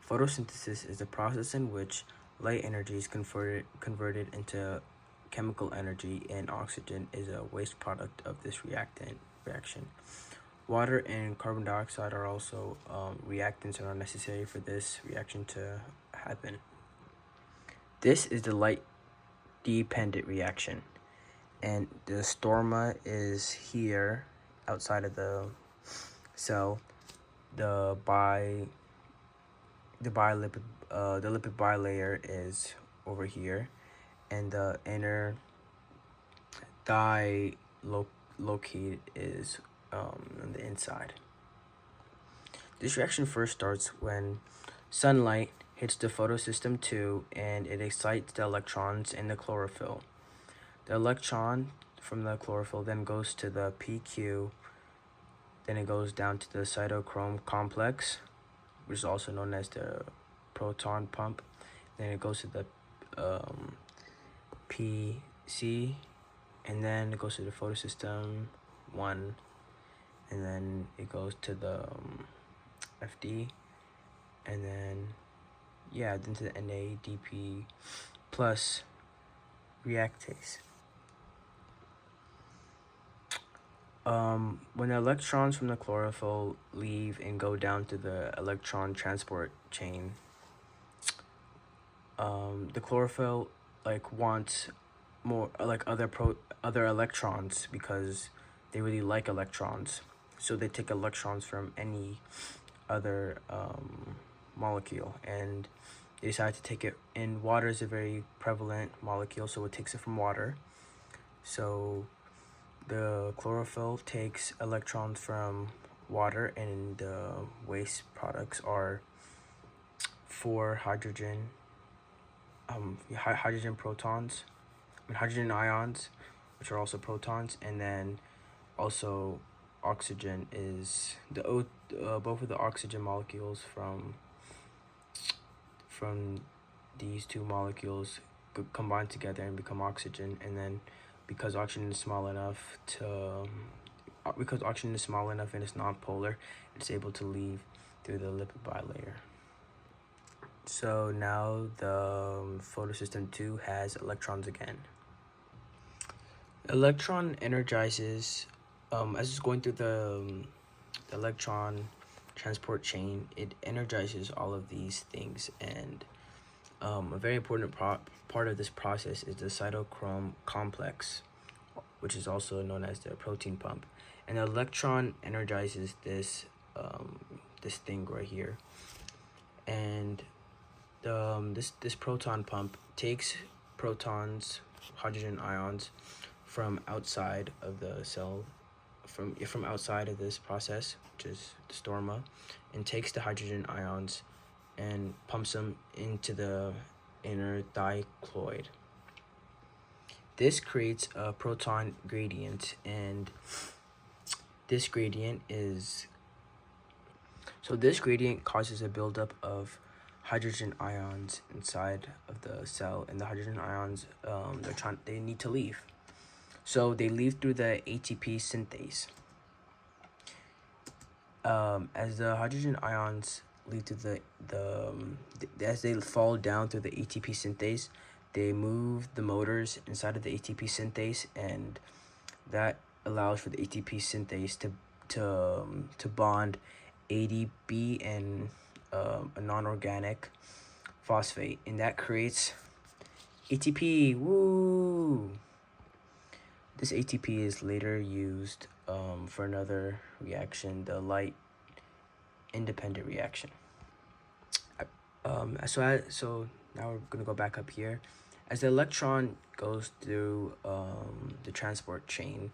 Photosynthesis is the process in which light energy is converted into chemical energy, and oxygen is a waste product of this reaction. Water and carbon dioxide are also reactants and are necessary for this reaction to happen. This is the light-dependent reaction, and the stroma is here outside of the cell. The lipid bilayer is over here, and the inner locate is on the inside. This reaction first starts when sunlight hits the photosystem 2 and it excites the electrons in the chlorophyll. The electron from the chlorophyll then goes to the PQ, then it goes down to the cytochrome complex, which is also known as the proton pump. Then it goes to the PC, and then it goes to the photosystem 1, and then it goes to the FD, and then then to the NADP plus reactase. When the electrons from the chlorophyll leave and go down to the electron transport chain, the chlorophyll wants more other electrons because they really like electrons. So they take electrons from any other molecule, and they decide to take it. And water is a very prevalent molecule, so it takes it from water. So the chlorophyll takes electrons from water, and the waste products are 4 hydrogen ions, which are also protons, and then also oxygen is both of the oxygen molecules from these two molecules combine together and become oxygen. And then because oxygen is small enough and it's non-polar, it's able to leave through the lipid bilayer. So now the photosystem 2 has electrons again. Electron energizes, as it's going through the electron transport chain, it energizes all of these things. And a very important part of this process is the cytochrome complex, which is also known as the proton pump. And the electron energizes this thing right here. And this proton pump takes protons, hydrogen ions, from outside of the cell, from outside of this process, which is the stroma, and takes the hydrogen ions and pumps them into the inner dichloroid. This creates a proton gradient, and this gradient causes a buildup of hydrogen ions inside of the cell, and the hydrogen ions they need to leave. So they leave through the ATP synthase. As the hydrogen ions leave to as they fall down through the ATP synthase, they move the motors inside of the ATP synthase, and that allows for the ATP synthase to bond ADP and a non-organic phosphate, and that creates ATP. Woo! This ATP is later used for another reaction, the light independent reaction. So now we're gonna go back up here. As the electron goes through the transport chain,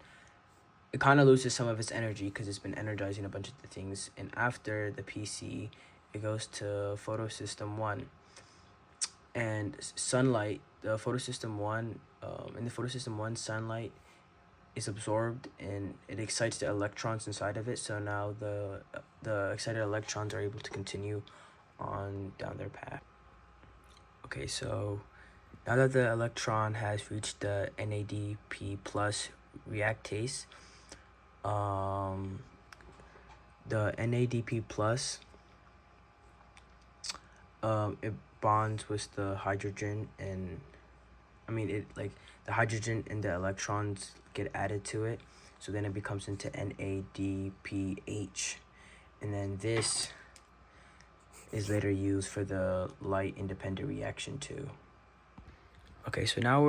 it kind of loses some of its energy because it's been energizing a bunch of the things. And after the PC, it goes to photosystem 1. And sunlight, the photosystem 1, in the photosystem 1, sunlight is absorbed and it excites the electrons inside of it. So now the excited electrons are able to continue on down their path. Okay, so now that the electron has reached the NADP plus reactase, the NADP plus it bonds with the hydrogen, and I mean it like the hydrogen and the electrons get added to it, so then it becomes into NADPH, and then this is later used for the light independent reaction too. Okay, so now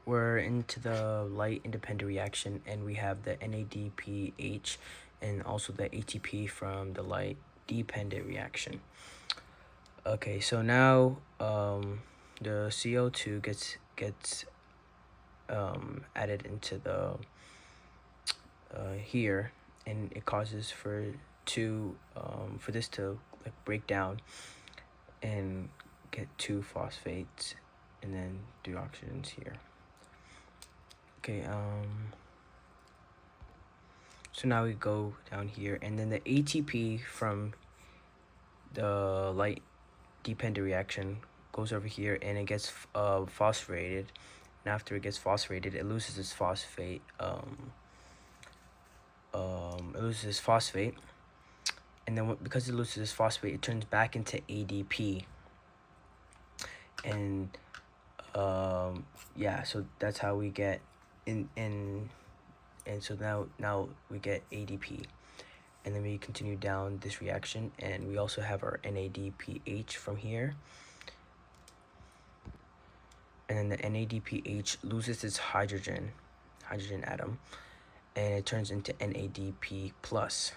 we're into the light independent reaction, and we have the NADPH and also the ATP from the light dependent reaction. Okay, so now the CO2 gets added into the here, and it causes for this to like break down and get two phosphates and then three oxygens here. Okay, so now we go down here, and then the ATP from the light dependent reaction goes over here, and it gets phosphorated, and after it gets phosphorated, it loses its phosphate. It loses its phosphate, and then because it loses its phosphate, it turns back into ADP, and yeah, so that's how we get and so now we get ADP, and then we continue down this reaction, and we also have our NADPH from here, and then the NADPH loses its hydrogen atom, and it turns into NADP plus.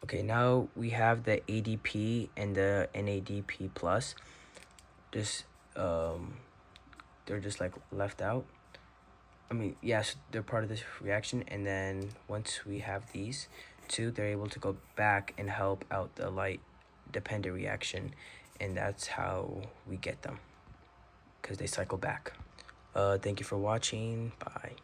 Okay, now we have the ADP and the NADP plus. They're just like left out. I mean, yes, they're part of this reaction, and then once we have these two, they're able to go back and help out the light dependent reaction, and that's how we get them, because they cycle back. Thank you for watching. Bye.